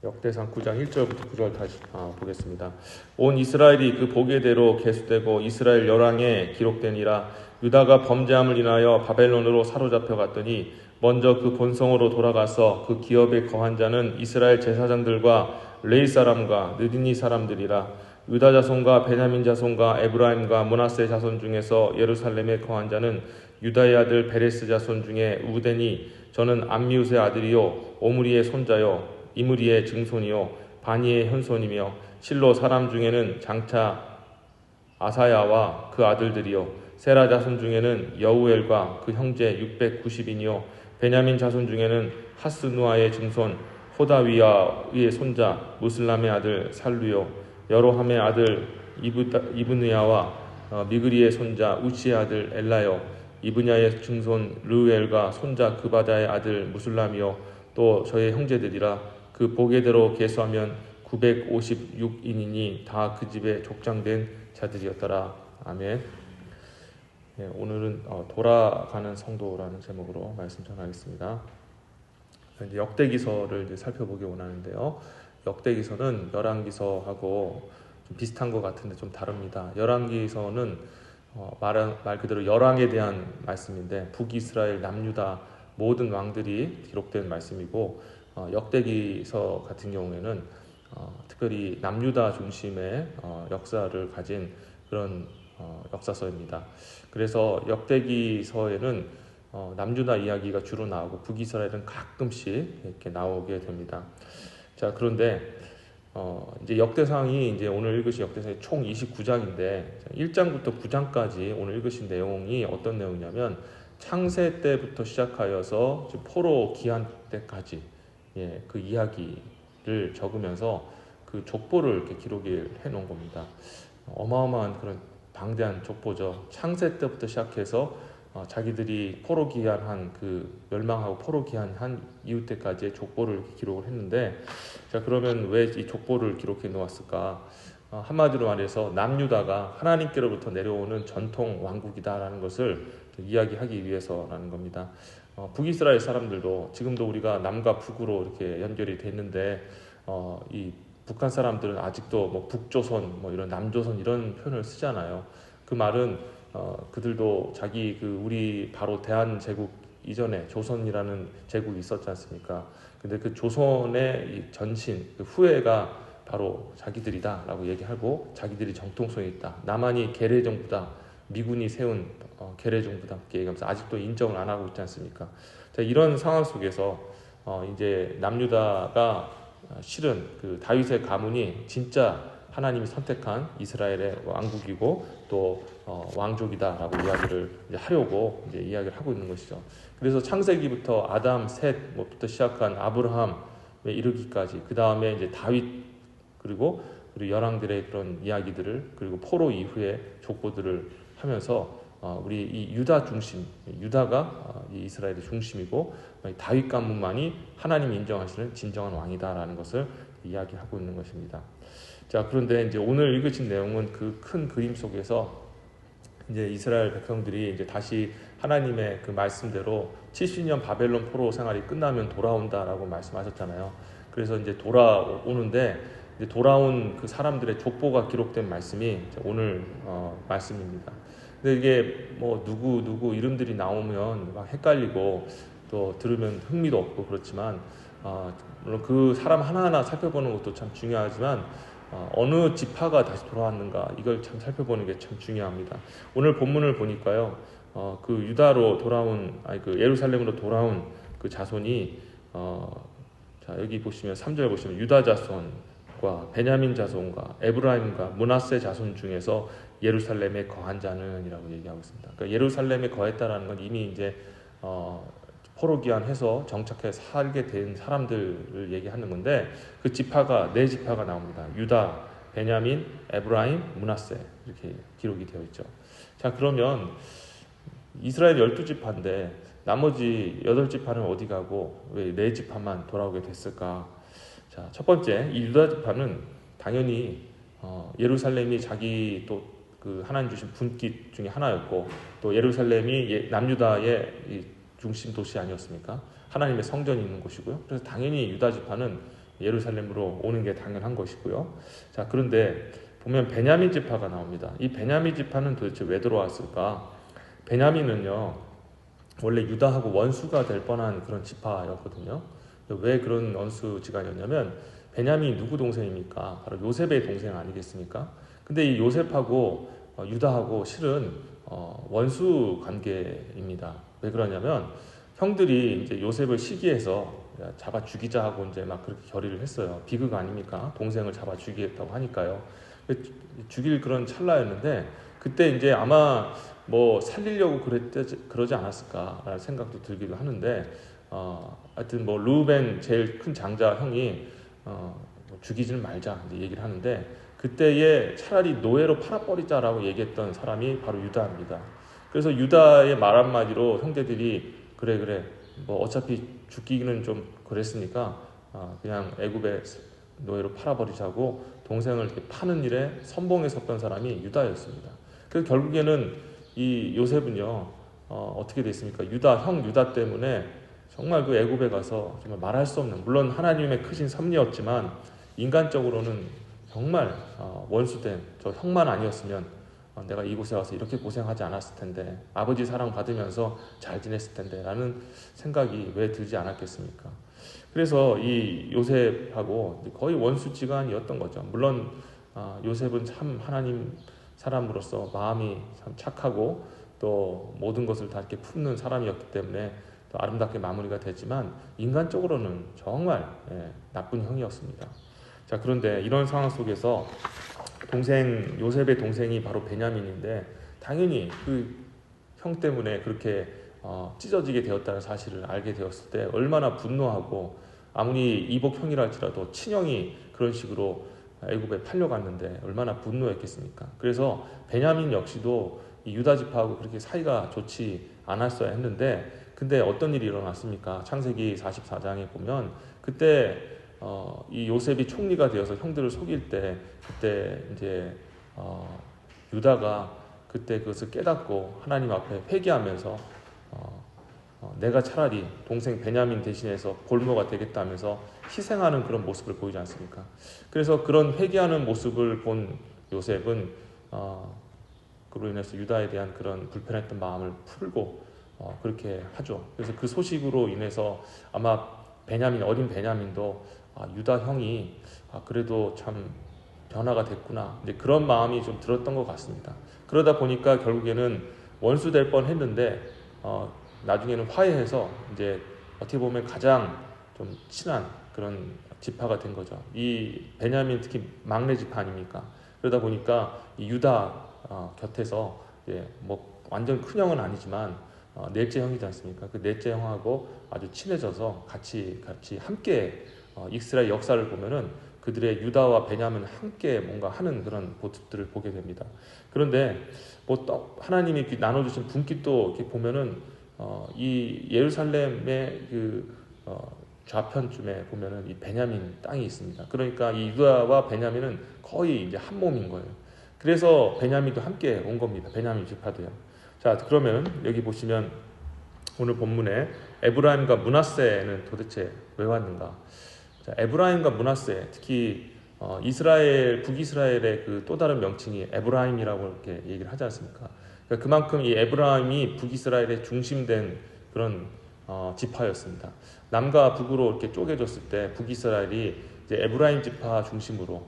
역대상 9장 1절부터 9절 다시 보겠습니다. 온 이스라엘이 그 보게대로 계수되고 이스라엘 열왕에 기록되니라. 유다가 범죄함을 인하여 바벨론으로 사로잡혀 갔더니 먼저 그 본성으로 돌아가서 그 기업에 거한 자는 이스라엘 제사장들과 레위 사람과 느디니 사람들이라. 유다 자손과 베냐민 자손과 에브라임과 므낫세 자손 중에서 예루살렘에 거한 자는 유다의 아들 베레스 자손 중에 우데니, 저는 암미웃의 아들이요 오므리의 손자요 이므리의 증손이요 바니의 현손이며, 실로 사람 중에는 장차 아사야와 그 아들들이요 세라 자손 중에는 여우엘과 그 형제 690인이요 베냐민 자손 중에는 하스누아의 증손 호다위야의 손자 무슬람의 아들 살루요 여로함의 아들 이브느야와 미그리의 손자 우시의 아들 엘라요 이브냐의 증손 르우엘과 손자 그바다의 아들 무슬람이요 또 저의 형제들이라. 그 보게대로 계수하면 956인이니 다 그 집에 족장된 자들이었더라. 아멘. 네, 오늘은 돌아가는 성도라는 제목으로 말씀 전하겠습니다. 이제 역대기서를 이제 살펴보기 원하는데요. 역대기서는 열왕기서하고 좀 비슷한 것 같은데 좀 다릅니다. 열왕기서는 말 그대로 열왕에 대한 말씀인데 북이스라엘 남유다 모든 왕들이 기록된 말씀이고, 역대기서 같은 경우에는 특별히 남유다 중심의 역사를 가진 그런 역사서입니다. 그래서 역대기서에는 남유다 이야기가 주로 나오고 북이스라엘은 가끔씩 이렇게 나오게 됩니다. 자, 그런데 이제 역대상이 이제 오늘 읽으신 역대상이 총 29장인데 1장부터 9장까지 오늘 읽으신 내용이 어떤 내용이냐면 창세 때부터 시작하여서 포로 기한 때까지 그 이야기를 적으면서 그 족보를 이렇게 기록을 해놓은 겁니다. 어마어마한 그런 방대한 족보죠. 창세 때부터 시작해서 자기들이 포로 기한한 그 멸망하고 포로 기한한 이후 때까지의 족보를 기록을 했는데, 자, 그러면 왜 이 족보를 기록해 놓았을까? 한마디로 말해서 남유다가 하나님께로부터 내려오는 전통 왕국이다라는 것을 이야기하기 위해서라는 겁니다. 북이스라엘 사람들도 지금도 우리가 남과 북으로 이렇게 연결이 됐는데 이 북한 사람들은 아직도 뭐 북조선, 뭐 이런 남조선 이런 표현을 쓰잖아요. 그 말은 그들도 자기 그 우리 바로 대한제국 이전에 조선이라는 제국이 있었지 않습니까? 근데 그 조선의 이 전신, 그 후예가 바로 자기들이다라고 얘기하고 자기들이 정통성이 있다. 남한이 계례정부다. 미군이 세운 계례정부다. 이렇게 얘기하면서 아직도 인정을 안 하고 있지 않습니까? 자, 이런 상황 속에서 이제 남유다가 실은 그 다윗의 가문이 진짜 하나님이 선택한 이스라엘의 왕국이고 또 왕족이다라고 이야기를 이제 하려고 이제 이야기를 하고 있는 것이죠. 그래서 창세기부터 아담, 셋부터 시작한 아브라함에 이르기까지, 그 다음에 이제 다윗 그리고 열왕들의 그런 이야기들을, 그리고 포로 이후의 족보들을 하면서 우리 이 유다 중심, 유다가 이 이스라엘의 중심이고 다윗 가문만이 하나님이 인정하시는 진정한 왕이다라는 것을 이야기하고 있는 것입니다. 자, 그런데 이제 오늘 읽으신 내용은 그 큰 그림 속에서 이제 이스라엘 백성들이 이제 다시 하나님의 그 말씀대로 70년 바벨론 포로 생활이 끝나면 돌아온다라고 말씀하셨잖아요. 그래서 이제 돌아오는데 이제 돌아온 그 사람들의 족보가 기록된 말씀이 오늘 말씀입니다. 근데 이게 뭐 누구 이름들이 나오면 막 헷갈리고 또 들으면 흥미도 없고 그렇지만 물론 그 사람 하나하나 살펴보는 것도 참 중요하지만 어느 지파가 다시 돌아왔는가 이걸 참 살펴보는 게 참 중요합니다. 오늘 본문을 보니까요, 그 유다로 돌아온 그 예루살렘으로 돌아온 그 자손이 자, 여기 보시면 3절 보시면 유다 자손과 베냐민 자손과 에브라임과 므낫세 자손 중에서 예루살렘에 거한 자는이라고 얘기하고 있습니다. 그러니까 예루살렘에 거했다라는 건 이미 이제 포로 귀환해서 정착해 살게 된 사람들을 얘기하는 건데, 그 지파가 네 지파가 나옵니다. 유다, 베냐민, 에브라임, 므낫세 이렇게 기록이 되어 있죠. 자, 그러면 이스라엘 12지파인데 나머지 8지파는 어디 가고 왜 4지파만 돌아오게 됐을까? 자, 첫 번째, 이 유다 지파는 당연히 예루살렘이 자기 또 그 하나님 주신 분깃 중에 하나였고, 또 예루살렘이 남유다의 이 중심 도시 아니었습니까? 하나님의 성전이 있는 곳이고요. 그래서 당연히 유다 지파는 예루살렘으로 오는 게 당연한 것이고요. 자, 그런데 보면 베냐민 지파가 나옵니다. 이 베냐민 지파는 도대체 왜 들어왔을까? 베냐민은요, 원래 유다하고 원수가 될 뻔한 그런 지파였거든요. 왜 그런 원수지간이었냐면 베냐민이 누구 동생입니까? 바로 요셉의 동생 아니겠습니까? 근데 이 요셉하고 유다하고 실은 원수 관계입니다. 왜 그러냐면 형들이 이제 요셉을 시기해서 잡아 죽이자 하고 이제 막 그렇게 결의를 했어요. 비극 아닙니까? 동생을 잡아 죽이겠다고 하니까요. 죽일 그런 찰나였는데 그때 이제 아마 뭐 살리려고 그러지 않았을까라는 생각도 들기도 하는데 하여튼 뭐 루벤 제일 큰 장자 형이 뭐 죽이지는 말자 이제 얘기를 하는데 그때에 차라리 노예로 팔아버리자라고 얘기했던 사람이 바로 유다입니다. 그래서 유다의 말 한마디로 형제들이 그래 뭐 어차피 죽기는 좀 그랬으니까 그냥 애굽의 노예로 팔아버리자고 동생을 이렇게 파는 일에 선봉에 섰던 사람이 유다였습니다. 그래서 결국에는 이 요셉은요 어떻게 됐습니까? 형 유다 때문에 정말 그 애굽에 가서 정말 말할 수 없는, 물론 하나님의 크신 섭리였지만 인간적으로는 정말 원수된 저 형만 아니었으면 내가 이곳에 와서 이렇게 고생하지 않았을 텐데, 아버지 사랑 받으면서 잘 지냈을 텐데 라는 생각이 왜 들지 않았겠습니까? 그래서 이 요셉하고 거의 원수지간이었던 거죠. 물론 요셉은 참 하나님 사람으로서 마음이 참 착하고 또 모든 것을 다 이렇게 품는 사람이었기 때문에 또 아름답게 마무리가 되지만 인간적으로는 정말 나쁜 형이었습니다. 자, 그런데 이런 상황 속에서 요셉의 동생이 바로 베냐민인데 당연히 그 형 때문에 그렇게 찢어지게 되었다는 사실을 알게 되었을 때 얼마나 분노하고, 아무리 이복형이라 할지라도 친형이 그런 식으로 애굽에 팔려갔는데 얼마나 분노했겠습니까? 그래서 베냐민 역시도 이 유다 지파하고 그렇게 사이가 좋지 않았어야 했는데, 근데 어떤 일이 일어났습니까? 창세기 44장에 보면 그때 이 요셉이 총리가 되어서 형들을 속일 때 그때 이제 유다가 그때 그것을 깨닫고 하나님 앞에 회개하면서 내가 차라리 동생 베냐민 대신해서 볼모가 되겠다면서 희생하는 그런 모습을 보이지 않습니까? 그래서 그런 회개하는 모습을 본 요셉은 그로 인해서 유다에 대한 그런 불편했던 마음을 풀고 그렇게 하죠. 그래서 그 소식으로 인해서 아마 어린 베냐민도 유다 형이 그래도 참 변화가 됐구나, 이제 그런 마음이 좀 들었던 것 같습니다. 그러다 보니까 결국에는 원수 될 뻔했는데 나중에는 화해해서 이제 어떻게 보면 가장 좀 친한 그런 지파가 된 거죠. 이 베냐민 특히 막내 지파 아닙니까? 그러다 보니까 이 유다 곁에서 뭐 완전 큰 형은 아니지만 넷째 형이지 않습니까? 그 넷째 형하고 아주 친해져서 같이 함께 이스라엘 역사를 보면은 그들의 유다와 베냐민 함께 뭔가 하는 그런 모습들을 보게 됩니다. 그런데 뭐 또 하나님이 나눠주신 분깃도 이렇게 보면은 이 예루살렘의 그 좌편쯤에 보면은 이 베냐민 땅이 있습니다. 그러니까 이 유다와 베냐민은 거의 이제 한 몸인 거예요. 그래서 베냐민도 함께 온 겁니다. 베냐민 지파도요. 자, 그러면 여기 보시면 오늘 본문에 에브라임과 므낫세는 도대체 왜 왔는가? 자, 에브라임과 므낫세, 특히 북이스라엘의 그 또 다른 명칭이 에브라임이라고 이렇게 얘기를 하지 않습니까? 그러니까 그만큼 이 에브라임이 북이스라엘의 중심된 그런 지파였습니다. 남과 북으로 이렇게 쪼개졌을 때 북이스라엘이 이제 에브라임 지파 중심으로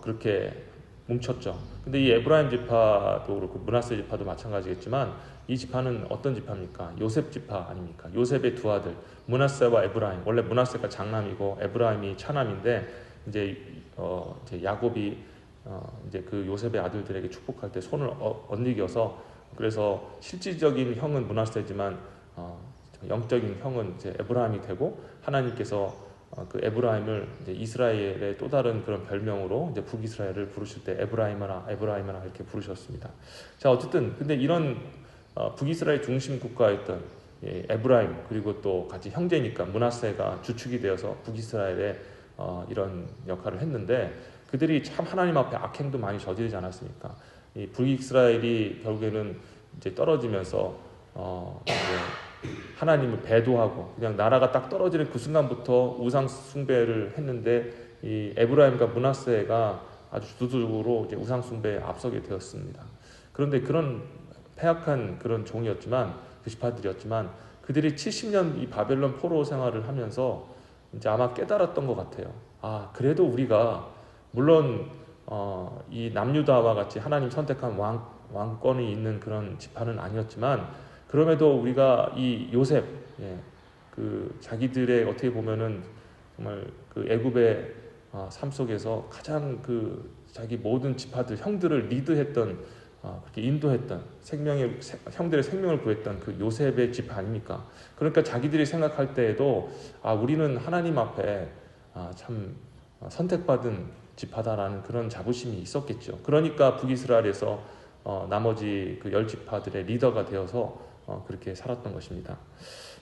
그렇게 뭉쳤죠. 근데 이 에브라임 지파도 그렇고 므낫세 지파도 마찬가지겠지만 이 지파는 어떤 지파입니까? 요셉 지파 아닙니까? 요셉의 두 아들 므낫세와 에브라임. 원래 므낫세가 장남이고 에브라임이 차남인데 이제 야곱이 이제 그 요셉의 아들들에게 축복할 때 손을 얹이겨서, 그래서 실질적인 형은 므낫세지만 영적인 형은 이제 에브라임이 되고, 하나님께서 그 에브라임을 이제 이스라엘의 또 다른 그런 별명으로 이제 북이스라엘을 부르실 때 에브라임아 이렇게 부르셨습니다. 자, 어쨌든 근데 이런 북이스라엘 중심 국가였던 에브라임, 그리고 또 같이 형제니까 므낫세가 주축이 되어서 북이스라엘의 이런 역할을 했는데, 그들이 참 하나님 앞에 악행도 많이 저지르지 않았습니까? 이 북이스라엘이 결국에는 이제 떨어지면서 이제 하나님을 배도하고 그냥 나라가 딱 떨어지는 그 순간부터 우상 숭배를 했는데 이 에브라임과 므낫세가 아주 주도적으로 이제 우상 숭배에 앞서게 되었습니다. 그런데 그런 패악한 그런 종이었지만 그 지파들이었지만 그들이 70년 이 바벨론 포로 생활을 하면서 이제 아마 깨달았던 것 같아요. 아, 그래도 우리가 물론 이 남유다와 같이 하나님 선택한 왕권이 있는 그런 지파는 아니었지만 그럼에도 우리가 이 요셉, 그 자기들의 어떻게 보면은 정말 그 애굽의 삶 속에서 가장 그 자기 모든 지파들 형들을 리드했던 그렇게 인도했던 형들의 생명을 구했던 그 요셉의 지파 아닙니까? 그러니까 자기들이 생각할 때에도 우리는 하나님 앞에 참 선택받은 지파다라는 그런 자부심이 있었겠죠. 그러니까 북이스라엘에서 나머지 그 10지파들의 리더가 되어서 그렇게 살았던 것입니다.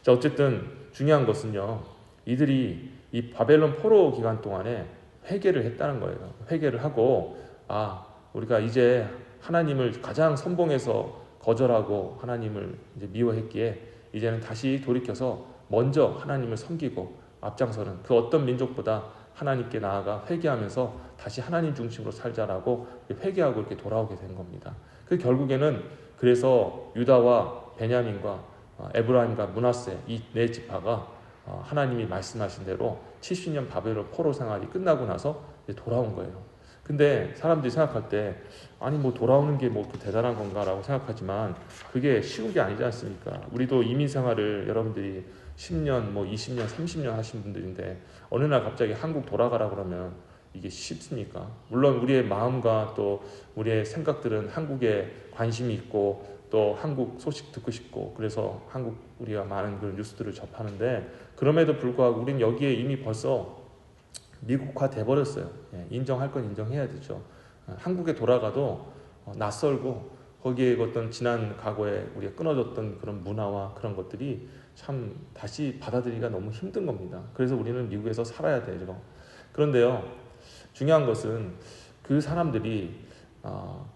자, 어쨌든 중요한 것은요, 이들이 이 바벨론 포로 기간 동안에 회개를 했다는 거예요. 회개를 하고 우리가 이제 하나님을 가장 선봉해서 거절하고 하나님을 이제 미워했기에 이제는 다시 돌이켜서 먼저 하나님을 섬기고 앞장서는 그 어떤 민족보다 하나님께 나아가 회개하면서 다시 하나님 중심으로 살자라고 회개하고 이렇게 돌아오게 된 겁니다. 그 결국에는 그래서 유다와 베냐민과 에브라임과 므낫세 이 네 지파가 하나님이 말씀하신 대로 70년 바벨론 포로 생활이 끝나고 나서 돌아온 거예요. 근데 사람들이 생각할 때 뭐 돌아오는 게 뭐 대단한 건가라고 생각하지만 그게 쉬운 게 아니지 않습니까? 우리도 이민 생활을 여러분들이 10년, 뭐 20년, 30년 하신 분들인데 어느 날 갑자기 한국 돌아가라 그러면 이게 쉽습니까? 물론 우리의 마음과 또 우리의 생각들은 한국에 관심이 있고 또 한국 소식 듣고 싶고 그래서 한국 우리가 많은 그런 뉴스들을 접하는데 그럼에도 불구하고 우리는 여기에 이미 벌써 미국화 돼버렸어요. 인정할 건 인정해야 되죠. 한국에 돌아가도 낯설고 거기에 어떤 지난 과거에 우리가 끊어졌던 그런 문화와 그런 것들이 참 다시 받아들이기가 너무 힘든 겁니다. 그래서 우리는 미국에서 살아야 되죠. 그런데요, 중요한 것은 그 사람들이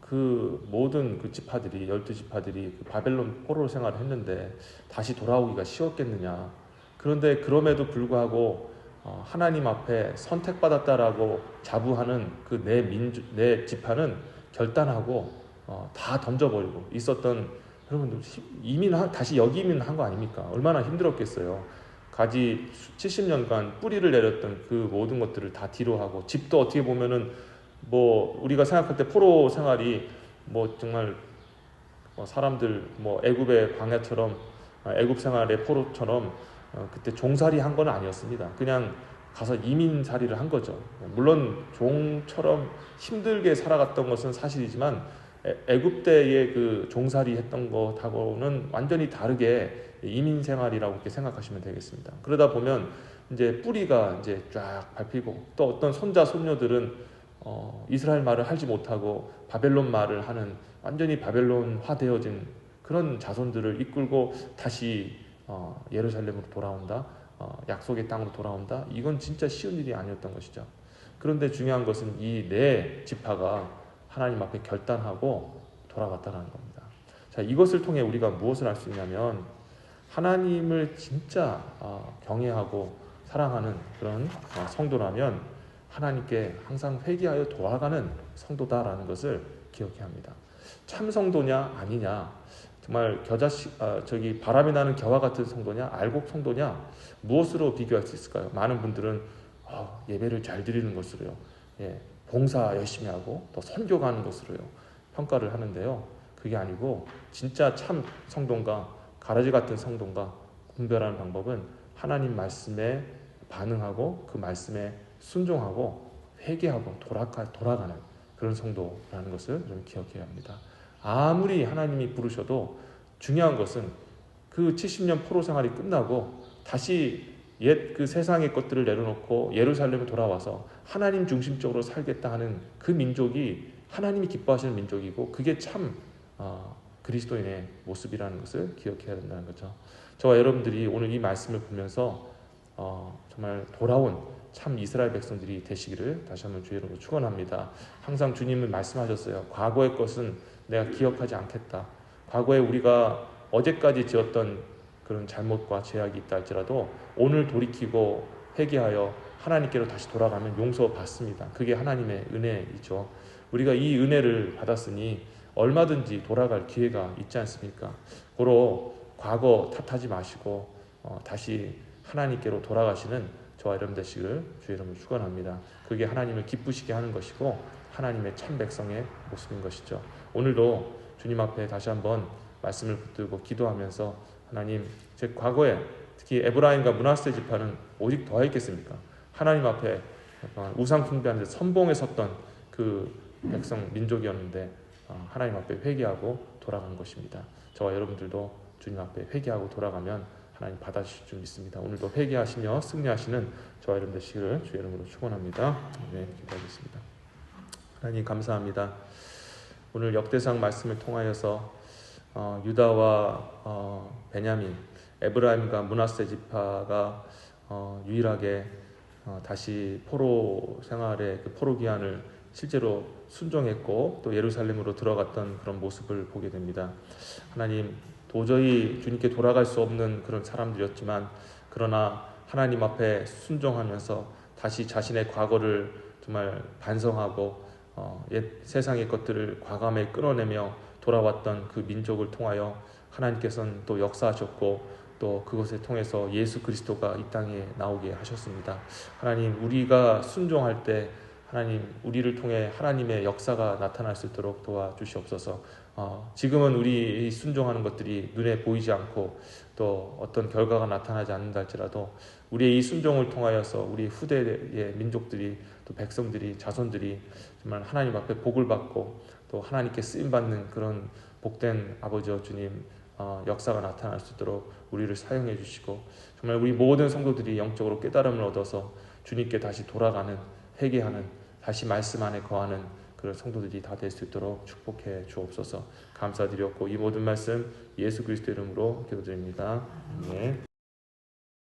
그 모든 그 지파들이 12지파들이 그 바벨론 포로 생활을 했는데 다시 돌아오기가 쉬웠겠느냐. 그런데 그럼에도 불구하고 하나님 앞에 선택받았다라고 자부하는 그 네 지파는 결단하고 다 던져버리고 있었던 여러분들 다시 여기 이민한 거 아닙니까? 얼마나 힘들었겠어요. 70년간 뿌리를 내렸던 그 모든 것들을 다 뒤로 하고 집도 어떻게 보면은 뭐 우리가 생각할 때 포로 생활이 뭐 정말 사람들 뭐 애굽의 광야처럼 애굽 생활의 포로처럼 그때 종살이 한 건 아니었습니다. 그냥 가서 이민살이를 한 거죠. 물론 종처럼 힘들게 살아갔던 것은 사실이지만 애굽 때의 그 종살이 했던 것하고는 완전히 다르게 이민 생활이라고 이렇게 생각하시면 되겠습니다. 그러다 보면 이제 뿌리가 이제 쫙 밟히고 또 어떤 손자 손녀들은 이스라엘 말을 하지 못하고 바벨론 말을 하는 완전히 바벨론화 되어진 그런 자손들을 이끌고 다시 예루살렘으로 돌아온다. 약속의 땅으로 돌아온다. 이건 진짜 쉬운 일이 아니었던 것이죠. 그런데 중요한 것은 이 네 지파가 하나님 앞에 결단하고 돌아갔다는 겁니다. 자, 이것을 통해 우리가 무엇을 알 수 있냐면 하나님을 진짜 경외하고 사랑하는 그런 성도라면 하나님께 항상 회개하여 돌아가는 성도다라는 것을 기억해야 합니다. 참 성도냐 아니냐, 정말 바람이 나는 겨와 같은 성도냐, 알곡 성도냐, 무엇으로 비교할 수 있을까요? 많은 분들은 예배를 잘 드리는 것으로요, 봉사 열심히 하고 또 선교 가는 것으로요 평가를 하는데요, 그게 아니고 진짜 참 성도인가 가라지 같은 성도인가 분별하는 방법은 하나님 말씀에 반응하고 그 말씀에 순종하고 회개하고 돌아가는 그런 성도라는 것을 좀 기억해야 합니다. 아무리 하나님이 부르셔도 중요한 것은 그 70년 포로 생활이 끝나고 다시 옛 그 세상의 것들을 내려놓고 예루살렘에 돌아와서 하나님 중심적으로 살겠다 하는 그 민족이 하나님이 기뻐하시는 민족이고 그게 참 그리스도인의 모습이라는 것을 기억해야 된다는 거죠. 저와 여러분들이 오늘 이 말씀을 보면서 정말 돌아온 참 이스라엘 백성들이 되시기를 다시 한번 주의 이름으로 축원합니다. 항상 주님은 말씀하셨어요. 과거의 것은 내가 기억하지 않겠다. 과거에 우리가 어제까지 지었던 그런 잘못과 죄악이 있다 할지라도 오늘 돌이키고 회개하여 하나님께로 다시 돌아가면 용서받습니다. 그게 하나님의 은혜이죠. 우리가 이 은혜를 받았으니 얼마든지 돌아갈 기회가 있지 않습니까? 고로 과거 탓하지 마시고 다시 하나님께로 돌아가시는 저와 여러분 되시길 주의 이름으로 축원합니다. 그게 하나님을 기쁘시게 하는 것이고 하나님의 참 백성의 모습인 것이죠. 오늘도 주님 앞에 다시 한번 말씀을 붙들고 기도하면서 하나님, 제 과거에 특히 에브라임과 므낫세 지파는 오직 더했겠습니까? 하나님 앞에 우상 숭배하는 데 선봉에 섰던 그 백성 민족이었는데 하나님 앞에 회개하고 돌아간 것입니다. 저와 여러분들도 주님 앞에 회개하고 돌아가면 하나님 받아주실 줄 믿습니다. 오늘도 회개하시며 승리하시는 저와 여러분 되시기를 주의 이름으로 축원합니다. 네, 기도하겠습니다. 하나님 감사합니다. 오늘 역대상 말씀을 통하여서 유다와 베냐민, 에브라임과 므낫세 지파가 유일하게 다시 포로 생활의 그 포로 기한을 실제로 순종했고 또 예루살렘으로 들어갔던 그런 모습을 보게 됩니다. 하나님, 도저히 주님께 돌아갈 수 없는 그런 사람들이었지만 그러나 하나님 앞에 순종하면서 다시 자신의 과거를 정말 반성하고 옛 세상의 것들을 과감히 끊어내며 돌아왔던 그 민족을 통하여 하나님께서는 또 역사하셨고 또 그것을 통해서 예수 그리스도가 이 땅에 나오게 하셨습니다. 하나님, 우리가 순종할 때 하나님, 우리를 통해 하나님의 역사가 나타날 수 있도록 도와주시옵소서. 지금은 우리 순종하는 것들이 눈에 보이지 않고 또 어떤 결과가 나타나지 않는다 할지라도 우리의 이 순종을 통하여서 우리 후대의 민족들이 또 백성들이 자손들이 정말 하나님 앞에 복을 받고 또 하나님께 쓰임받는 그런 복된 아버지와 주님 역사가 나타날 수 있도록 우리를 사용해 주시고 정말 우리 모든 성도들이 영적으로 깨달음을 얻어서 주님께 다시 돌아가는 회개하는 다시 말씀 안에 거하는 그런 성도들이 다 될 수 있도록 축복해 주옵소서. 감사드렸고 이 모든 말씀 예수 그리스도 이름으로 기도드립니다. 네.